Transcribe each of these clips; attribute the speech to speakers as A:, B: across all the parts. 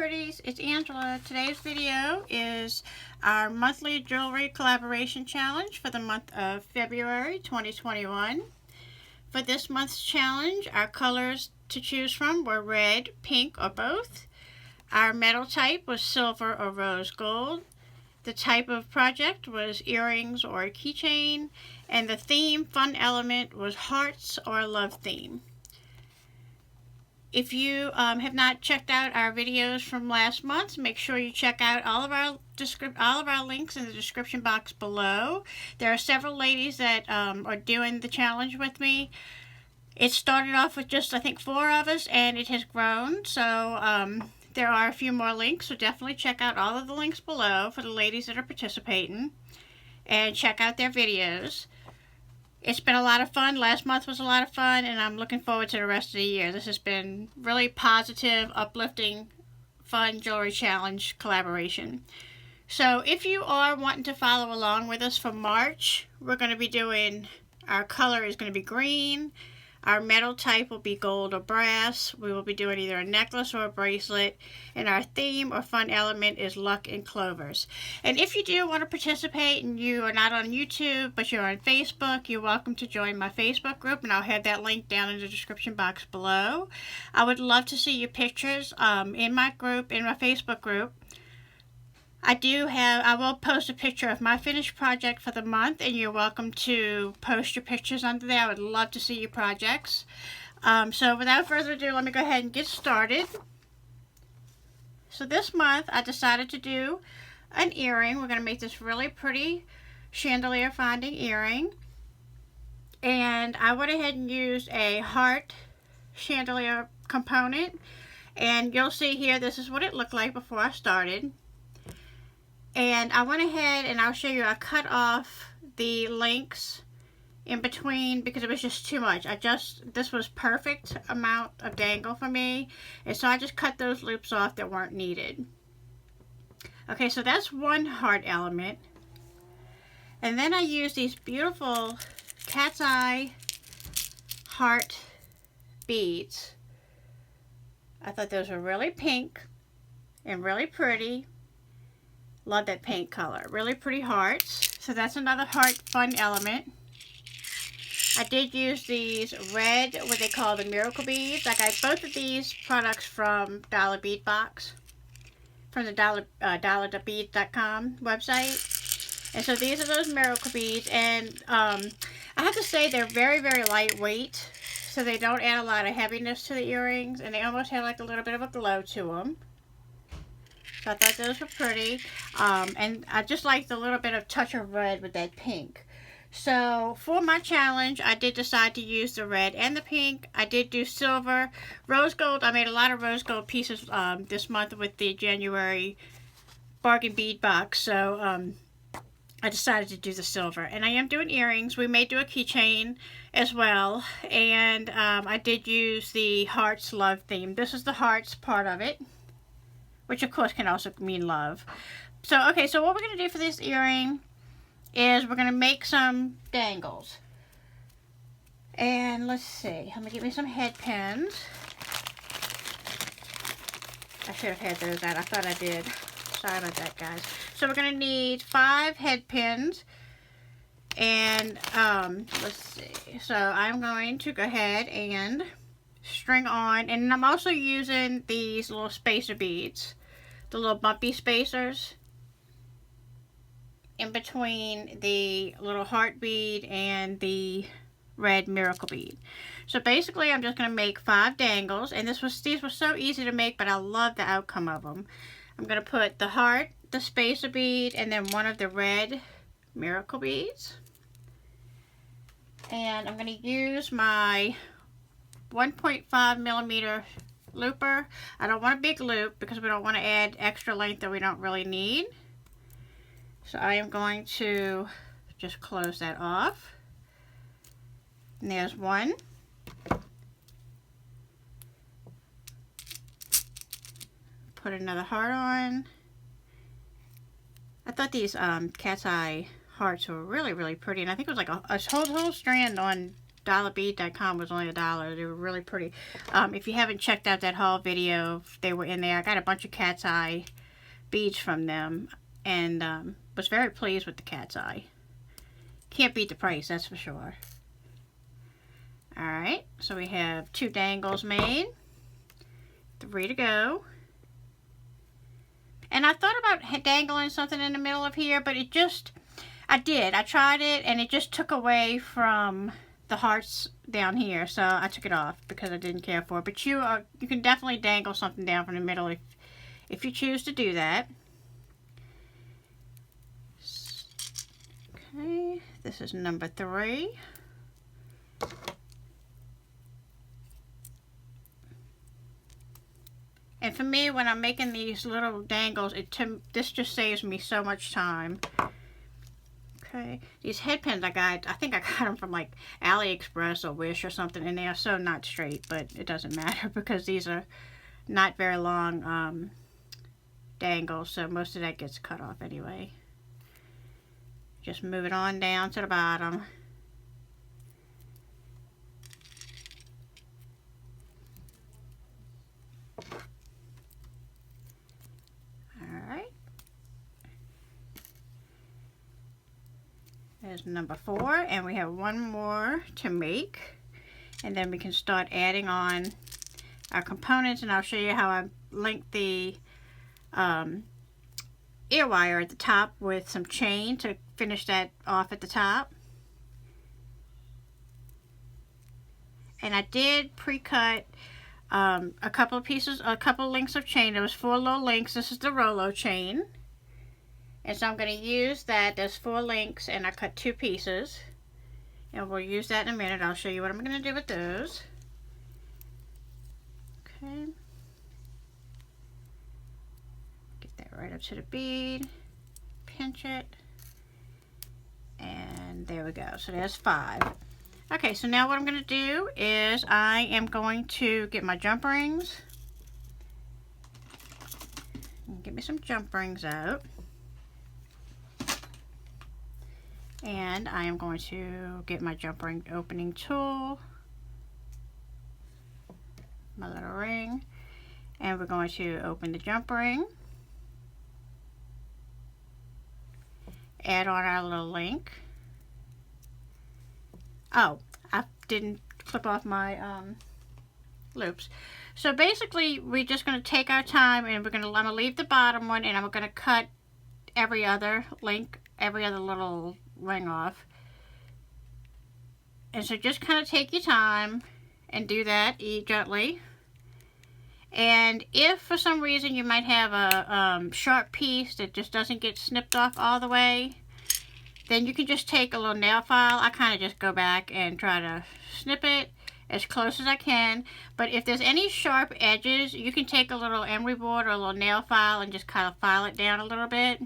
A: Pretties, it's Angela. Today's video is our monthly jewelry collaboration challenge for the month of February 2021. For this month's challenge, our colors to choose from were red, pink, or both. Our metal type was silver or rose gold. The type of project was earrings or a keychain, and the theme, fun element, was hearts or love theme. If you have not checked out our videos from last month, make sure you check out all of our links in the description box below. There are several ladies that are doing the challenge with me. It started off with just, I think, 4 of us, and it has grown. So there are a few more links, so definitely check out all of the links below for the ladies that are participating, and check out their videos. It's been a lot of fun. Last month was a lot of fun, and I'm looking forward to the rest of the year. This has been really positive, uplifting, fun jewelry challenge collaboration. So if you are wanting to follow along with us for March, we're going to be doing, our color is going to be green. Our metal type will be gold or brass. We will be doing either a necklace or a bracelet. And our theme or fun element is luck and clovers. And if you do want to participate and you are not on YouTube, but you're on Facebook, you're welcome to join my Facebook group. And I'll have that link down in the description box below. I would love to see your pictures in my group, in my Facebook group. I will post a picture of my finished project for the month, and you're welcome to post your pictures under there. I would love to see your projects. So without further ado, let me go ahead and get started. So this month, I decided to do an earring. We're going to make this really pretty chandelier finding earring. And I went ahead and used a heart chandelier component. And you'll see here, this is what it looked like before I started. And I went ahead and I'll show you, I cut off the links in between because it was just too much. This was perfect amount of dangle for me. And so I just cut those loops off that weren't needed. Okay, so that's one heart element. And then I used these beautiful cat's eye heart beads. I thought those were really pink and really pretty. Love that paint color. Really pretty hearts. So that's another heart fun element. I did use these red, what they call the miracle beads. I got both of these products from Dollar Bead Box, from the dollar.bead.com website. And so these are those miracle beads. And I have to say they're very, very lightweight. So they don't add a lot of heaviness to the earrings. And they almost have like a little bit of a glow to them. So I thought those were pretty. And I just liked a little bit of touch of red with that pink. So for my challenge, I did decide to use the red and the pink. I did do silver. Rose gold, I made a lot of rose gold pieces this month with the January bargain bead box. So I decided to do the silver. And I am doing earrings. We may do a keychain as well. And I did use the hearts love theme. This is the hearts part of it, which of course can also mean love. So, okay, so what we're going to do for this earring is we're going to make some dangles. And let's see, I'm going to get me some head pins. I should have had those out, I thought I did. Sorry about that, guys. So we're going to need 5 head pins. And let's see, so I'm going to go ahead and string on, and I'm also using these little spacer beads, the little bumpy spacers in between the little heart bead and the red miracle bead. So basically I'm just going to make 5 dangles, and these were so easy to make, but I love the outcome of them. I'm going to put the heart, the spacer bead, and then one of the red miracle beads. And I'm going to use my 1.5 millimeter looper. I don't want a big loop because we don't want to add extra length that we don't really need. So I am going to just close that off. And there's one. Put another heart on. I thought these cat's eye hearts were really, really pretty. And I think it was like a whole strand on $1bead.com was only $1. They were really pretty. If you haven't checked out that haul video, they were in there. I got a bunch of cat's eye beads from them, and was very pleased with the cat's eye. Can't beat the price, that's for sure. Alright, so we have 2 dangles made. 3 to go. And I thought about dangling something in the middle of here, but it just, I tried it, and it just took away from the hearts down here, so I took it off because I didn't care for it. But you can definitely dangle something down from the middle if you choose to do that. Okay, this is number 3. And for me, when I'm making these little dangles, this just saves me so much time. Okay, these head pins I think I got them from like AliExpress or Wish or something, and they are so not straight, but it doesn't matter because these are not very long dangles, so most of that gets cut off anyway. Just move it on down to the bottom. Alright. There's number 4, and we have 1 more to make. And then we can start adding on our components, and I'll show you how I link the ear wire at the top with some chain to finish that off at the top. And I did pre-cut a couple links of chain. There was 4 little links. This is the Rolo chain, and so I'm going to use that. There's 4 links, and I cut 2 pieces, and we'll use that in a minute. I'll show you what I'm going to do with those. Okay. Right up to the bead, pinch it, and there we go. So there's 5. Okay, so now what I'm going to do is I am going to get my jump rings. Get me some jump rings out. And I am going to get my jump ring opening tool, my little ring, and we're going to open the jump ring. Add on our little link. Oh, I didn't clip off my loops. So basically, we're just going to take our time, and I'm going to leave the bottom one, and I'm going to cut every other link, every other little ring off. And so just kind of take your time and do that gently. And if for some reason you might have a sharp piece that just doesn't get snipped off all the way, then you can just take a little nail file. I kind of just go back and try to snip it as close as I can. But if there's any sharp edges, you can take a little emery board or a little nail file and just kind of file it down a little bit.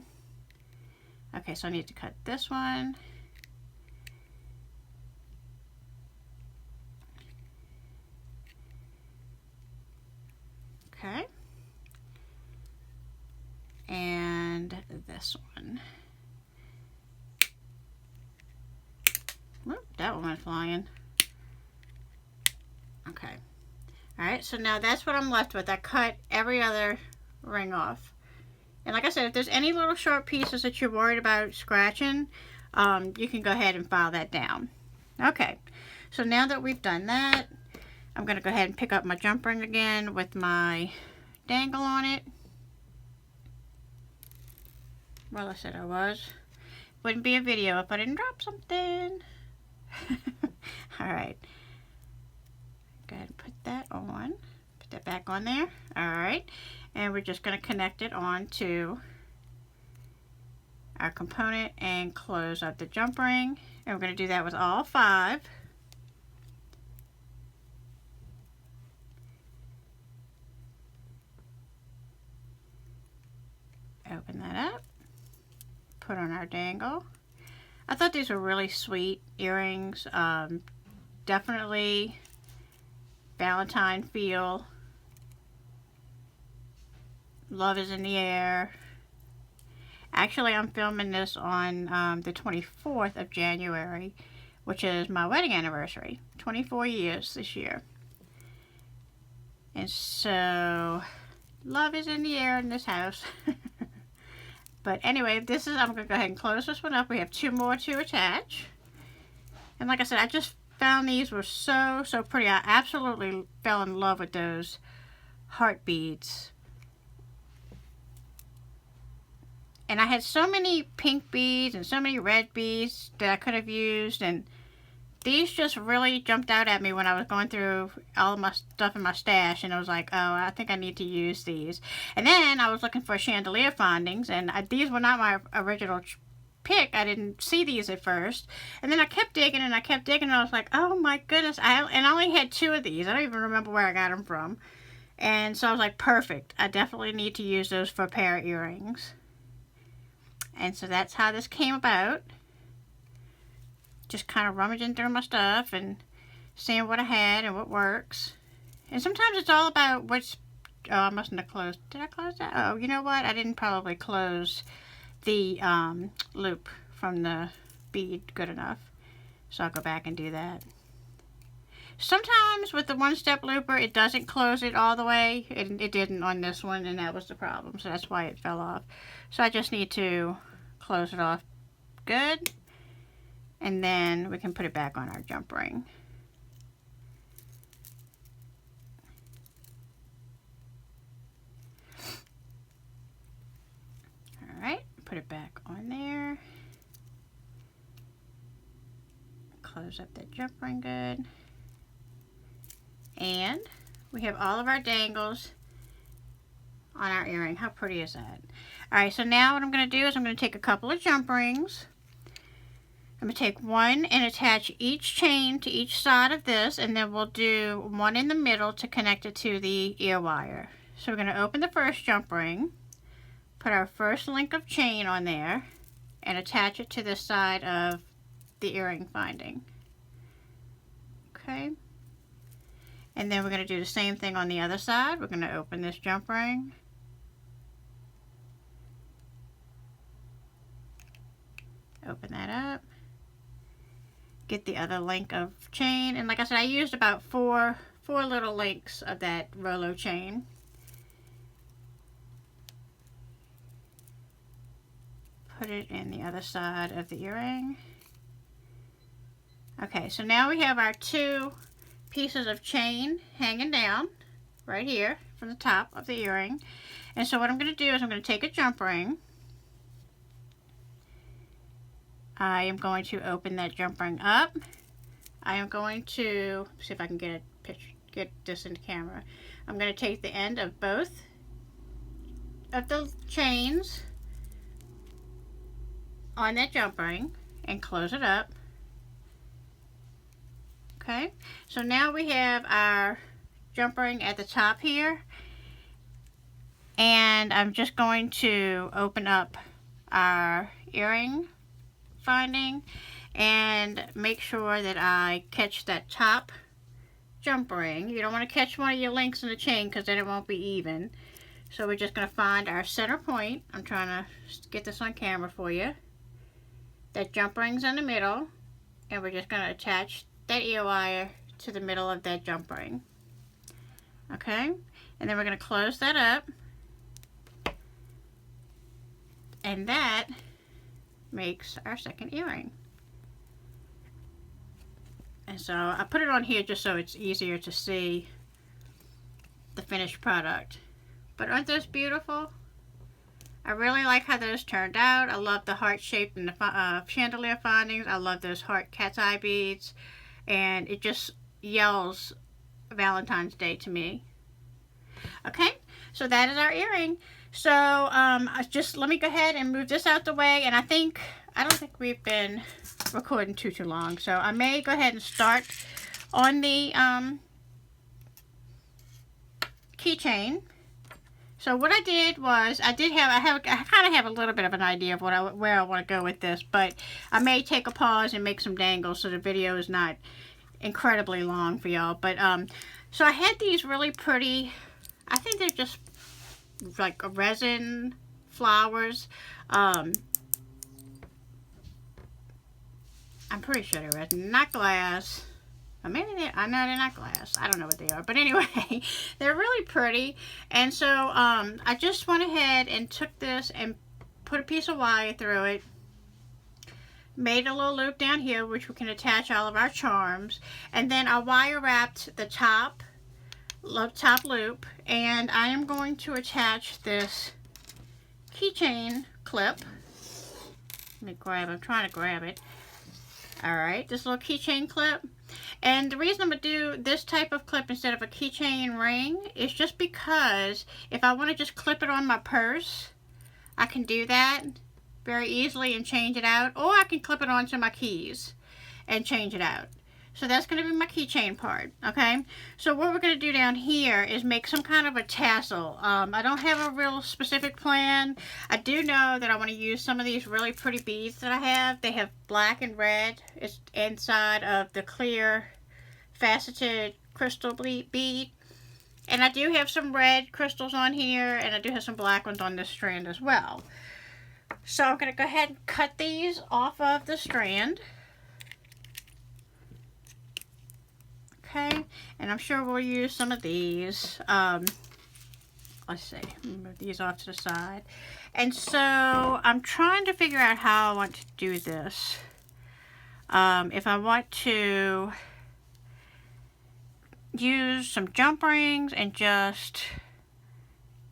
A: Okay, so I need to cut this one. Okay, and this one. Whoop, that one went flying. Okay, all right, so now that's what I'm left with. I cut every other ring off. And like I said, if there's any little sharp pieces that you're worried about scratching, you can go ahead and file that down. Okay, so now that we've done that, I'm going to go ahead and pick up my jump ring again with my dangle on it. Well, I said I was. Wouldn't be a video if I didn't drop something. Alright. Go ahead and put that on. Put that back on there. Alright. And we're just going to connect it on to our component and close up the jump ring. And we're going to do that with all 5. Open that up, put on our dangle. I thought these were really sweet earrings. Definitely Valentine feel. Love is in the air. Actually, I'm filming this on the 24th of January, which is my wedding anniversary. 24 years this year. And so, love is in the air in this house. But anyway, I'm going to go ahead and close this one up. We have 2 more to attach. And like I said, I just found these were so pretty. I absolutely fell in love with those heart beads. And I had so many pink beads and so many red beads that I could have used, and these just really jumped out at me when I was going through all of my stuff in my stash, and I was like, oh, I think I need to use these. And then I was looking for chandelier findings, and these were not my original pick. I didn't see these at first. And then I kept digging, and I was like, oh my goodness. And I only had 2 of these. I don't even remember where I got them from. And so I was like, perfect. I definitely need to use those for a pair of earrings. And so that's how this came about. Just kind of rummaging through my stuff and seeing what I had and what works. And sometimes it's all about what's... Oh, I mustn't have closed. Did I close that? Oh, you know what? I didn't probably close the loop from the bead good enough. So I'll go back and do that. Sometimes with the one-step looper, it doesn't close it all the way. It didn't on this one, and that was the problem. So that's why it fell off. So I just need to close it off good. And then we can put it back on our jump ring. Alright, put it back on there. Close up that jump ring good. And we have all of our dangles on our earring. How pretty is that? Alright, so now what I'm going to do is I'm going to take a couple of jump rings. I'm going to take one and attach each chain to each side of this, and then we'll do one in the middle to connect it to the ear wire. So we're going to open the first jump ring, put our first link of chain on there, and attach it to this side of the earring finding. Okay. And then we're going to do the same thing on the other side. We're going to open this jump ring. Open that up. Get the other link of chain, and like I said, I used about four little links of that Rolo chain. Put it in the other side of the earring. Okay, so now we have our 2 pieces of chain hanging down right here from the top of the earring. And so what I'm going to do is I'm going to take a jump ring. I am going to open that jump ring up. I am going to see if I can get this into camera. I'm going to take the end of both of the chains on that jump ring and close it up. Okay, so now we have our jump ring at the top here, and I'm just going to open up our earring finding and make sure that I catch that top jump ring. You don't want to catch one of your links in the chain because then it won't be even. So we're just going to find our center point. I'm trying to get this on camera for you. That jump ring's in the middle, and we're just going to attach that ear wire to the middle of that jump ring. Okay, and then we're going to close that up, and that makes our second earring. And so I put it on here just so it's easier to see the finished product. But aren't those beautiful? I really like how those turned out. I love the heart shape and the chandelier findings. I love those heart cat's eye beads, and it just yells Valentine's Day to me. Okay, so that is our earring. So just let me go ahead and move this out the way, and I don't think we've been recording too long, so I may go ahead and start on the keychain. So what I did was I kind of have a little bit of an idea of where I want to go with this, but I may take a pause and make some dangles so the video is not incredibly long for y'all. But so I had these really pretty, I think they're just like resin flowers. I I'm pretty sure they're resin, not glass. Or maybe I know they're not glass. I don't know what they are. But anyway, they're really pretty. And so I just went ahead and took this and put a piece of wire through it. Made a little loop down here, which we can attach all of our charms. And then I wire wrapped the top loop. And I am going to attach this keychain clip. Let me grab it. I'm trying to grab it. Alright, this little keychain clip. And the reason I'm going to do this type of clip instead of a keychain ring is just because if I want to just clip it on my purse, I can do that very easily and change it out. Or I can clip it onto my keys and change it out. So that's going to be my keychain part, okay? So what we're going to do down here is make some kind of a tassel. I don't have a real specific plan. I do know that I want to use some of these really pretty beads that I have. They have black and red. It's inside of the clear faceted crystal bead. And I do have some red crystals on here, and I do have some black ones on this strand as well. So I'm going to go ahead and cut these off of the strand. Okay, and I'm sure we'll use some of these. Let's see, move these off to the side. And so I'm trying to figure out how I want to do this. If I want to use some jump rings and just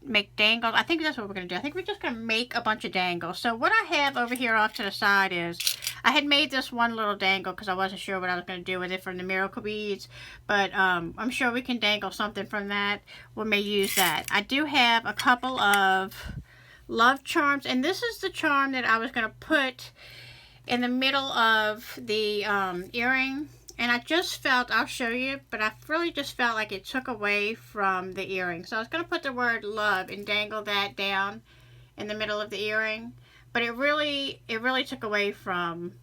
A: make dangles. I think that's what we're going to do. I think we're just going to make a bunch of dangles. So what I have over here off to the side is, I had made this one little dangle because I wasn't sure what I was going to do with it from the miracle beads. But I'm sure we can dangle something from that. We may use that. I do have a couple of love charms. And this is the charm that I was going to put in the middle of the earring. And I just felt, I'll show you, but I really just felt like it took away from the earring. So I was going to put the word love and dangle that down in the middle of the earring. But it really took away from,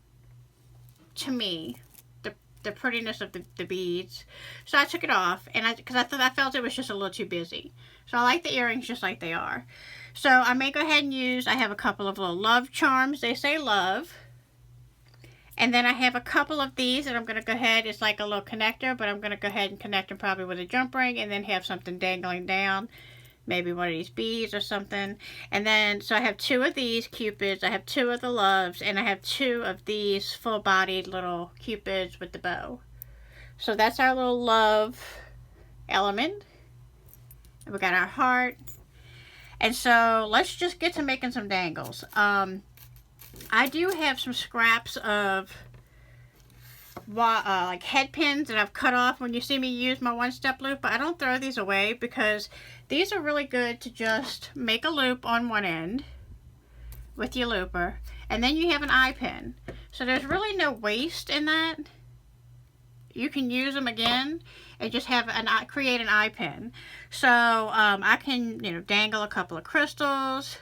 A: to me, the prettiness of the beads. So I took it off, and because I felt it was just a little too busy. So I like the earrings just like they are. So I may go ahead and use, I have a couple of little love charms. They say love. And then I have a couple of these that I'm going to go ahead, it's like a little connector, but I'm going to go ahead and connect them probably with a jump ring and then have something dangling down. Maybe one of these beads or something. And then, so I have two of these cupids, I have two of the loves, and I have two of these full-bodied little cupids with the bow. So that's our little love element. And we got our heart. And so let's just get to making some dangles. I do have some scraps of like head pins that I've cut off when you see me use my one-step loop, but I don't throw these away because these are really good to just make a loop on one end with your looper, and then you have an eye pin. So there's really no waste in that. You can use them again and just have create an eye pin. So I can, dangle a couple of crystals.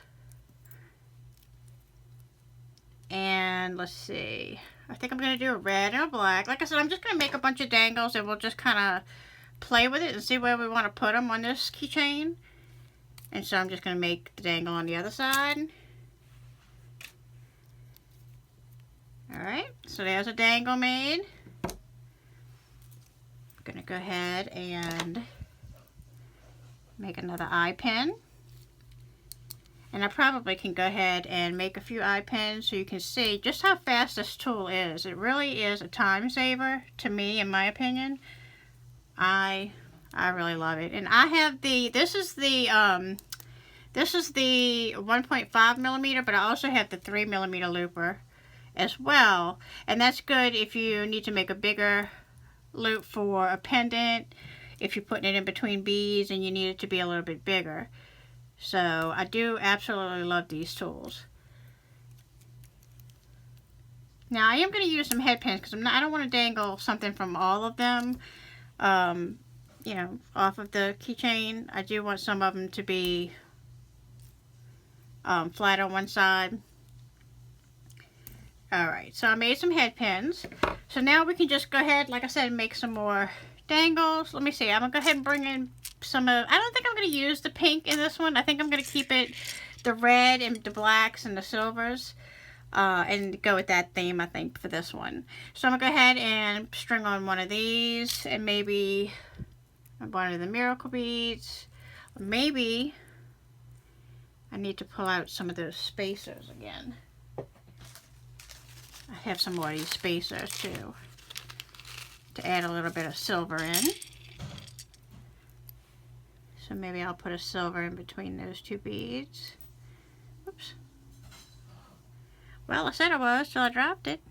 A: And let's see, I think I'm going to do a red and a black. Like I said, I'm just going to make a bunch of dangles and we'll just kind of play with it and see where we want to put them on this keychain. And so I'm just going to make the dangle on the other side. Alright, so there's a dangle made. I'm going to go ahead and make another eye pin. And I probably can go ahead and make a few eye pins so you can see just how fast this tool is. It really is a time saver to me, in my opinion. I really love it. And I have this is the 1.5 millimeter, but I also have the 3 millimeter looper as well. And that's good if you need to make a bigger loop for a pendant, if you're putting it in between beads and you need it to be a little bit bigger. So I do absolutely love these tools. Now I am going to use some head pins because I don't want to dangle something from all of them, off of the keychain. I do want some of them to be flat on one side. Alright, so I made some head pins. So now we can just go ahead, like I said, and make some more dangles. Let me see, I'm going to go ahead and bring in some of, I don't think I'm going to use the pink in this one. I think I'm going to keep it the red and the blacks and the silvers. and go with that theme, I think, for this one. So I'm going to go ahead and string on one of these, and maybe one of the miracle beads. Maybe I need to pull out some of those spacers again. I have some more of these spacers too, to add a little bit of silver in. So maybe I'll put a silver in between those two beads. Oops. Well, I said I was till I dropped it.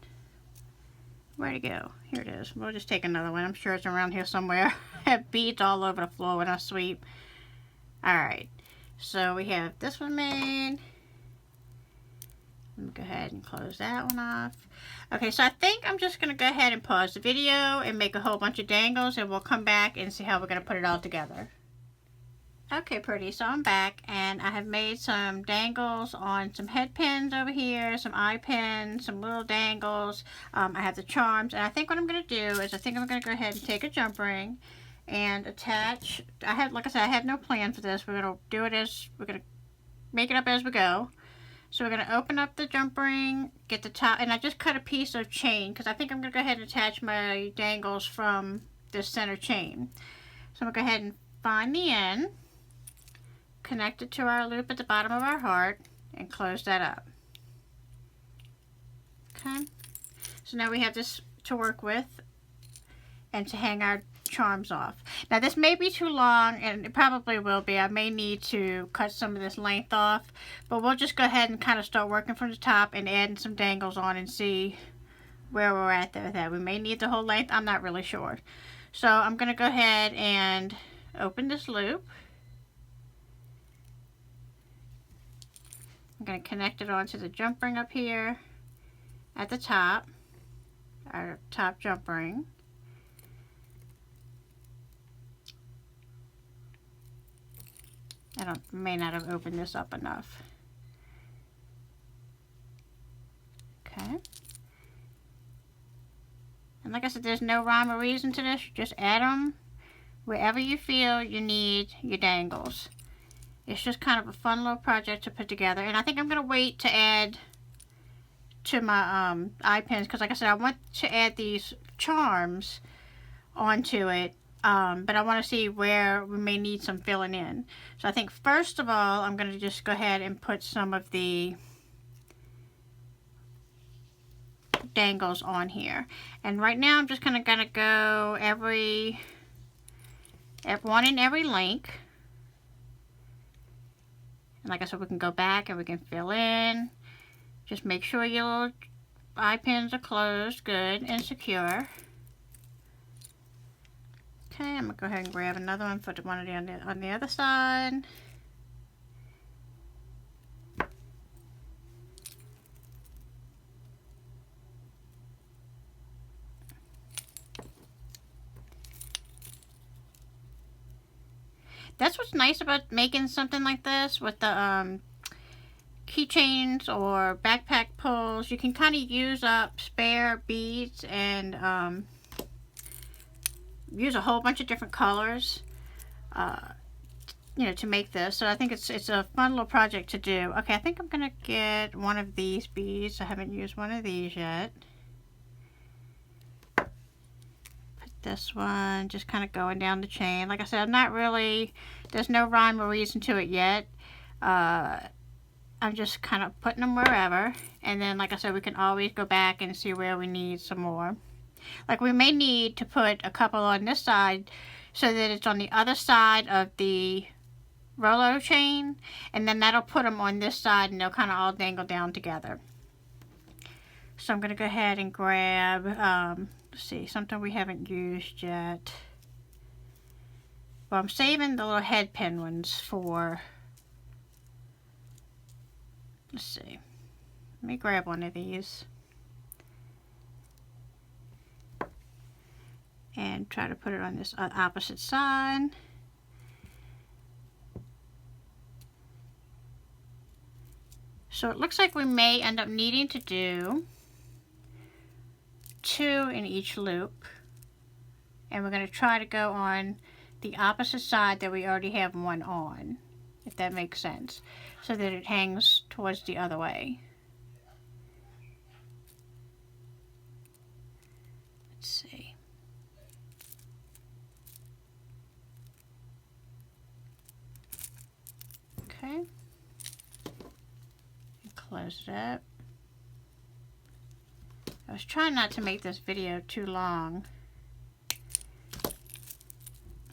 A: Where'd it go? Here it is. We'll just take another one. I'm sure it's around here somewhere. I have beads all over the floor when I sweep. Alright. So we have this one made. Let me go ahead and close that one off. Okay, so I think I'm just going to go ahead and pause the video and make a whole bunch of dangles, and we'll come back and see how we're going to put it all together. Okay, pretty, so I'm back, and I have made some dangles on some head pins over here, some eye pins, some little dangles. I have the charms, and I think what I'm going to do is I think I'm going to go ahead and take a jump ring and attach. Like I said, I have no plan for this. We're going to do it as, we're going to make it up as we go. So we're going to open up the jump ring, get the top, and I just cut a piece of chain because I think I'm going to go ahead and attach my dangles from this center chain. So I'm going to go ahead and find the end, connect it to our loop at the bottom of our heart, and close that up. Okay, so now we have this to work with and to hang our charms off. Now this may be too long, and it probably will be. I may need to cut some of this length off, but we'll just go ahead and kind of start working from the top and adding some dangles on and see where we're at there with that. We may need the whole length. I'm not really sure. So I'm going to go ahead and open this loop. I'm going to connect it onto the jump ring up here at the top, our top jump ring. I may not have opened this up enough. Okay. And like I said, there's no rhyme or reason to this. You just add them wherever you feel you need your dangles. It's just kind of a fun little project to put together. And I think I'm going to wait to add to my eye pins, because like I said, I want to add these charms onto it. But I want to see where we may need some filling in. So I think first of all, I'm going to just go ahead and put some of the dangles on here. And right now I'm just kind of going to go one in every link. And like I said, we can go back and we can fill in. Just make sure your little eye pins are closed good and secure. Okay, I'm going to go ahead and grab another one, put one on the other side. That's what's nice about making something like this with the keychains or backpack pulls. You can kind of use up spare beads and use a whole bunch of different colors, you know, to make this. So I think it's a fun little project to do. Okay, I think I'm gonna get one of these beads. I haven't used one of these yet. Put this one just kind of going down the chain. Like I said, I'm not really, there's no rhyme or reason to it yet. I'm just kind of putting them wherever, and then like I said, we can always go back and see where we need some more. Like we may need to put a couple on this side so that it's on the other side of the Rolo chain, and then that'll put them on this side and they'll kind of all dangle down together. So I'm going to go ahead and grab, let's see, something we haven't used yet. Well, I'm saving the little head pin ones for, let's see, let me grab one of these and try to put it on this opposite side. So it looks like we may end up needing to do 2 in each loop, and we're going to try to go on the opposite side that we already have one on, if that makes sense, so that it hangs towards the other way. Let's see. Okay. And close it up. I was trying not to make this video too long.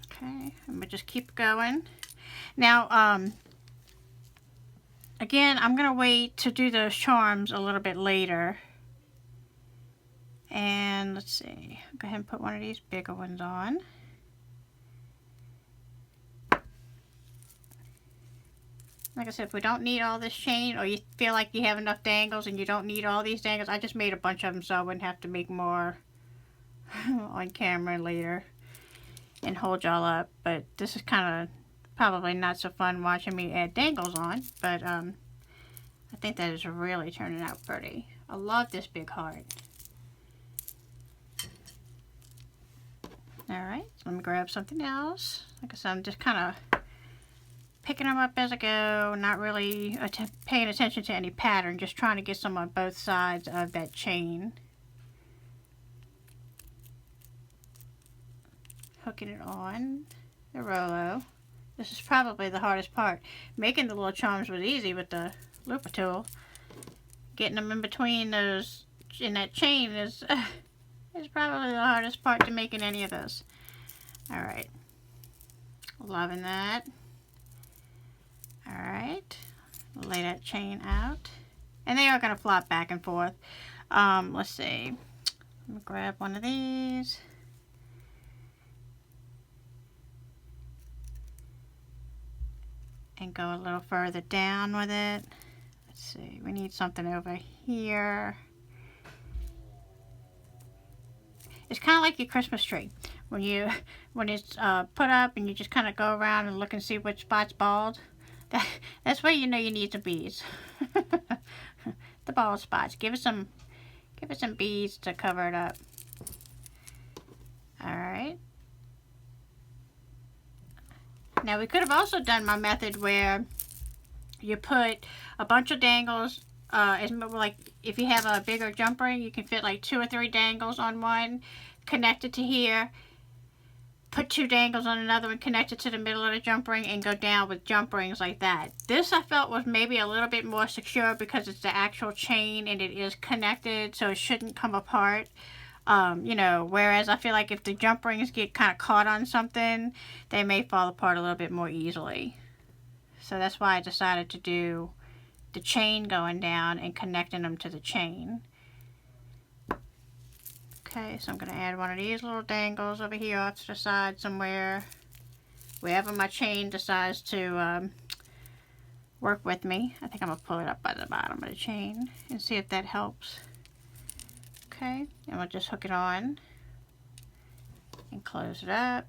A: Okay, and we'll just keep going. Now, again, I'm going to wait to do those charms a little bit later. And let's see, I'll go ahead and put one of these bigger ones on. Like I said, if we don't need all this chain, or you feel like you have enough dangles and you don't need all these dangles, I just made a bunch of them so I wouldn't have to make more on camera later and hold y'all up. But this is kind of probably not so fun watching me add dangles on, but I think that is really turning out pretty. I love this big heart. Alright, so let me grab something else. Like I said, I'm just kind of picking them up as I go, not really paying attention to any pattern, just trying to get some on both sides of that chain. Hooking it on the Rolo. This is probably the hardest part. Making the little charms was easy with the looper tool. Getting them in between those, in that chain is probably the hardest part to making any of this. Alright. Loving that. Alright. Lay that chain out. And they are going to flop back and forth. Let's see. Let me grab one of these. And go a little further down with it. Let's see. We need something over here. It's kind of like your Christmas tree. When it's put up and you just kind of go around and look and see which spot's bald. That's where you know you need some beads. The bald spots. Give it some beads to cover it up. Alright. Now we could have also done my method where you put a bunch of dangles. Like if you have a bigger jump ring, you can fit like 2 or 3 dangles on one, connect it to here, put 2 dangles on another one, connect it to the middle of the jump ring, and go down with jump rings like that. This I felt was maybe a little bit more secure because it's the actual chain and it is connected, so it shouldn't come apart. You know, whereas I feel like if the jump rings get kind of caught on something, they may fall apart a little bit more easily. So that's why I decided to do the chain going down and connecting them to the chain. Okay, so I'm going to add one of these little dangles over here off to the side somewhere, wherever my chain decides to work with me. I think I'm going to pull it up by the bottom of the chain and see if that helps. Okay, and we'll just hook it on and close it up.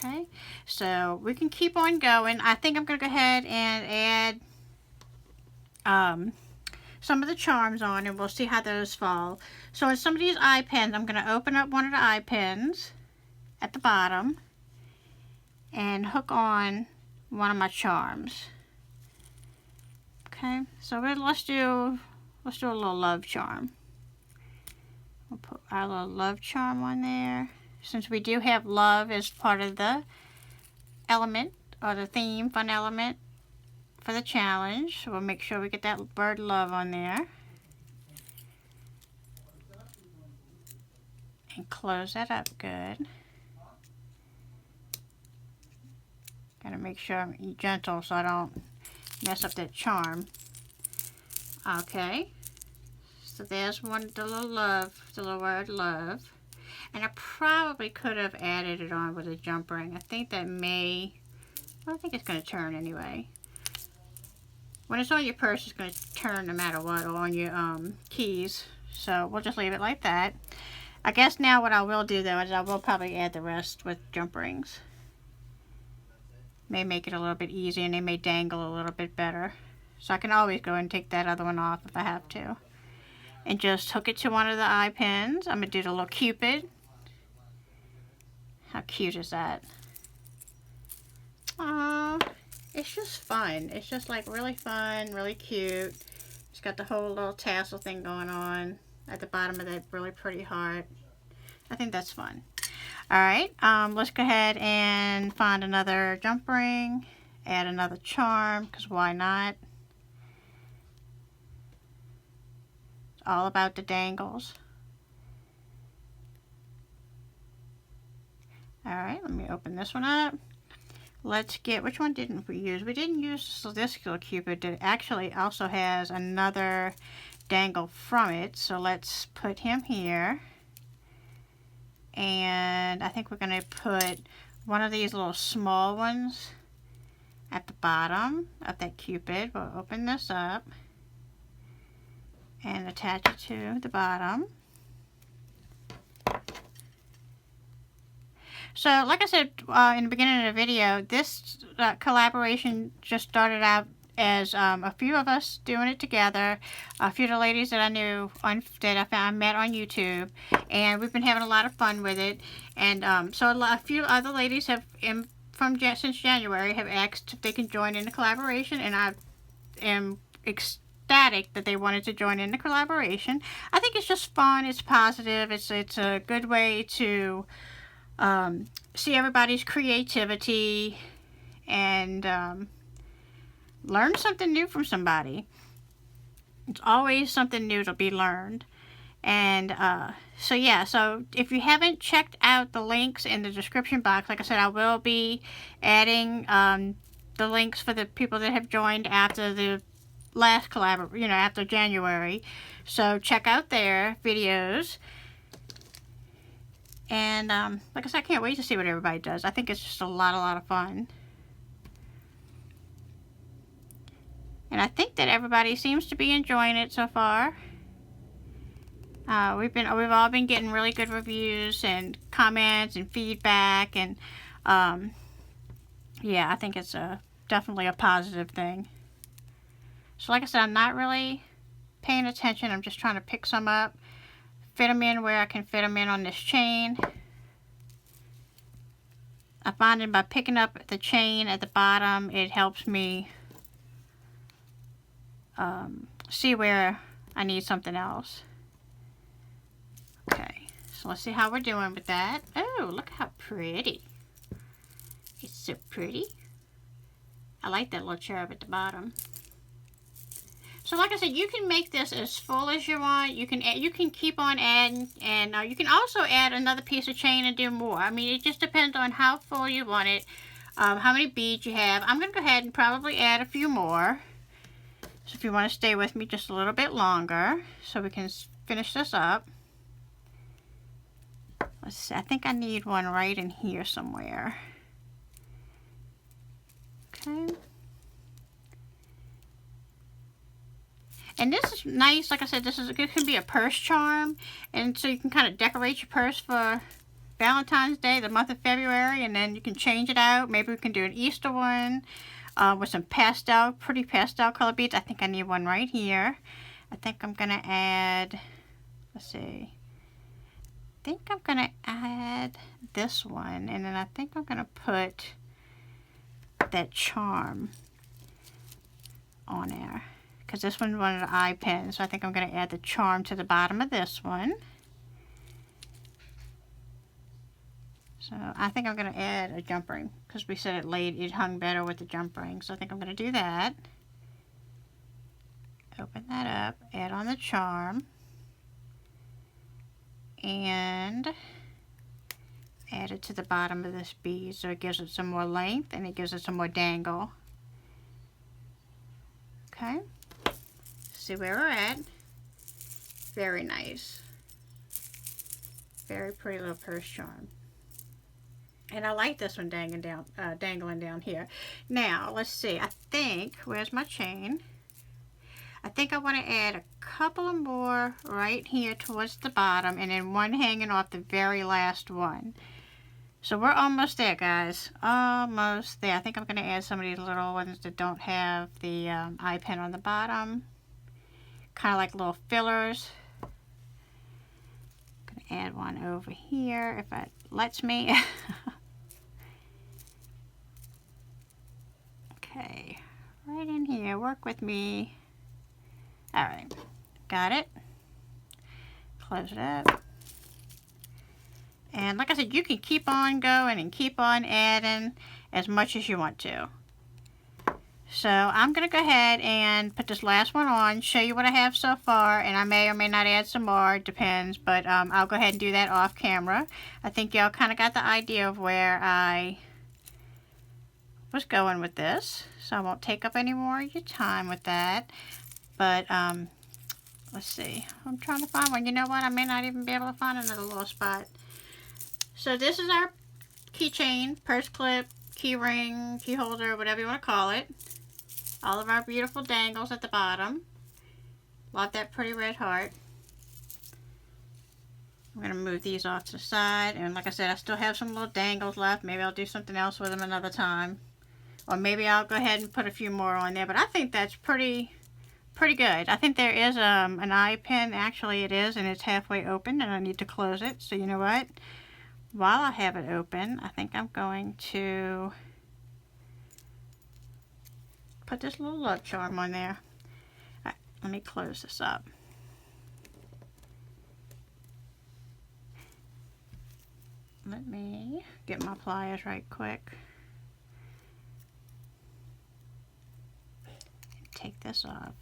A: Okay, so we can keep on going. I think I'm going to go ahead and add some of the charms on, and we'll see how those fall. So in some of these eye pins, I'm going to open up one of the eye pins at the bottom and hook on one of my charms. Okay, so let's do a little love charm. We'll put our little love charm on there. Since we do have love as part of the element or the theme, fun element for the challenge, so we'll make sure we get that word love on there. And close that up good. Gotta make sure I'm gentle so I don't mess up that charm. Okay, so there's the little love, the little word love. And I probably could have added it on with a jump ring. I think that may, well, I think it's going to turn anyway. When it's on your purse, it's going to turn no matter what, or on your keys. So we'll just leave it like that. I guess now what I will do though is I will probably add the rest with jump rings. May make it a little bit easier, and they may dangle a little bit better. So I can always go and take that other one off if I have to. And just hook it to one of the eye pins. I'm going to do the little cupid. How cute is that? Aww, it's just fun. It's just like really fun, really cute. It's got the whole little tassel thing going on at the bottom of that really pretty heart. I think that's fun. Alright, let's go ahead and find another jump ring, add another charm, because why not? It's all about the dangles. Alright, let me open this one up. Let's get, which one didn't we use? We didn't use this little cupid. It actually also has another dangle from it. So let's put him here. And I think we're going to put one of these little small ones at the bottom of that cupid. We'll open this up and attach it to the bottom. So, like I said in the beginning of the video, this collaboration just started out as a few of us doing it together, a few of the ladies that I knew that I met on YouTube, and we've been having a lot of fun with it. And so a few other ladies have, since January, have asked if they can join in the collaboration, and I am ecstatic that they wanted to join in the collaboration. I think it's just fun. It's positive. It's a good way to see everybody's creativity and learn something new from somebody. It's always something new to be learned. And so yeah, so if you haven't checked out the links in the description box, like I said, I will be adding the links for the people that have joined after the last collaboration, after January. So check out their videos. And like I said, I can't wait to see what everybody does. I think it's just a lot of fun. And I think that everybody seems to be enjoying it so far. We've all been getting really good reviews and comments and feedback, and yeah, I think it's definitely a positive thing. So like I said, I'm not really paying attention. I'm just trying to pick some up, fit them in where I can fit them in on this chain. I find that by picking up the chain at the bottom, it helps me see where I need something else. Okay, so let's see how we're doing with that. Oh, look how pretty. It's so pretty. I like that little cherub at the bottom. So like I said, you can make this as full as you want. You can keep on adding, and you can also add another piece of chain and do more. I mean, it just depends on how full you want it, how many beads you have. I'm going to go ahead and probably add a few more. So if you want to stay with me just a little bit longer, so we can finish this up. Let's see, I think I need one right in here somewhere. Okay. And this is nice. Like I said, it can be a purse charm, and so you can kind of decorate your purse for Valentine's Day, the month of February, and then you can change it out. Maybe we can do an Easter one with some pretty pastel color beads. I think I need one right here. I think I'm gonna add, let's see, I think I'm gonna add this one, and then I think I'm gonna put that charm on there, because this one's one of the eye pins, so I think I'm going to add the charm to the bottom of this one. So I think I'm going to add a jump ring, because we said it hung better with the jump ring, so I think I'm going to do that. Open that up, add on the charm, and add it to the bottom of this bead, so it gives it some more length and it gives it some more dangle. Okay. See where we're at. Very nice. Very pretty little purse charm. And I like this one dangling down here. Now, let's see. I think, where's my chain? I think I want to add a couple more right here towards the bottom, and then one hanging off the very last one. So we're almost there, guys. Almost there. I think I'm going to add some of these little ones that don't have the eye pin on the bottom. Kind of like little fillers. I'm going to add one over here if it lets me. Okay. Right in here. Work with me. Alright, got it. Close it up. And like I said, you can keep on going and keep on adding as much as you want to. So I'm going to go ahead and put this last one on, show you what I have so far, and I may or may not add some more, it depends, but I'll go ahead and do that off camera. I think y'all kind of got the idea of where I was going with this, so I won't take up any more of your time with that. But let's see, I'm trying to find one. You know what, I may not even be able to find another little spot. So this is our keychain, purse clip, key ring, key holder, whatever you want to call it. All of our beautiful dangles at the bottom. Love that pretty red heart. I'm going to move these off to the side. And like I said, I still have some little dangles left. Maybe I'll do something else with them another time. Or maybe I'll go ahead and put a few more on there. But I think that's pretty good. I think there is an eye pin. Actually, it is. And it's halfway open. And I need to close it. So you know what? While I have it open, I think I'm going to put this little love charm on there. Right, let me close this up. Let me get my pliers right quick. Take this off.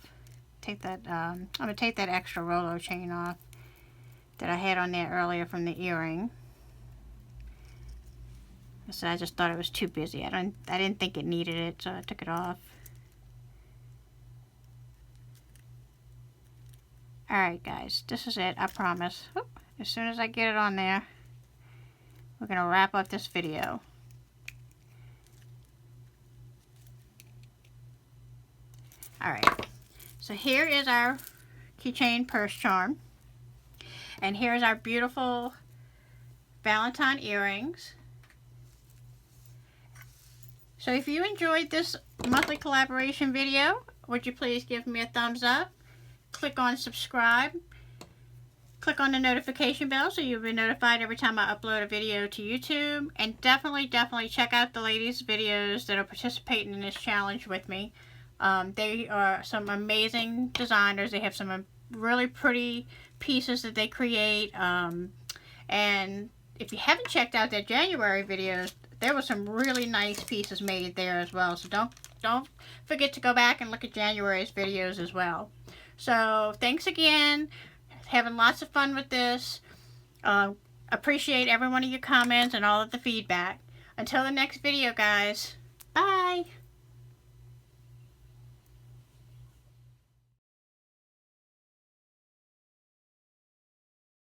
A: Take that. I'm gonna take that extra Rolo chain off that I had on there earlier from the earring. So I just thought it was too busy. I didn't think it needed it, so I took it off. Alright guys, this is it, I promise. Oop, as soon as I get it on there, we're going to wrap up this video. Alright, so here is our keychain purse charm. And here's our beautiful Valentine earrings. So if you enjoyed this monthly collaboration video, would you please give me a thumbs up? Click on subscribe. Click on the notification bell so you'll be notified every time I upload a video to YouTube. And definitely check out the ladies' videos that are participating in this challenge with me. They are some amazing designers. They have some really pretty pieces that they create. And if you haven't checked out their January videos, there were some really nice pieces made there as well. So don't forget to go back and look at January's videos as well. So thanks again. Having lots of fun with this. Appreciate every one of your comments and all of the feedback. Until the next video, guys. Bye.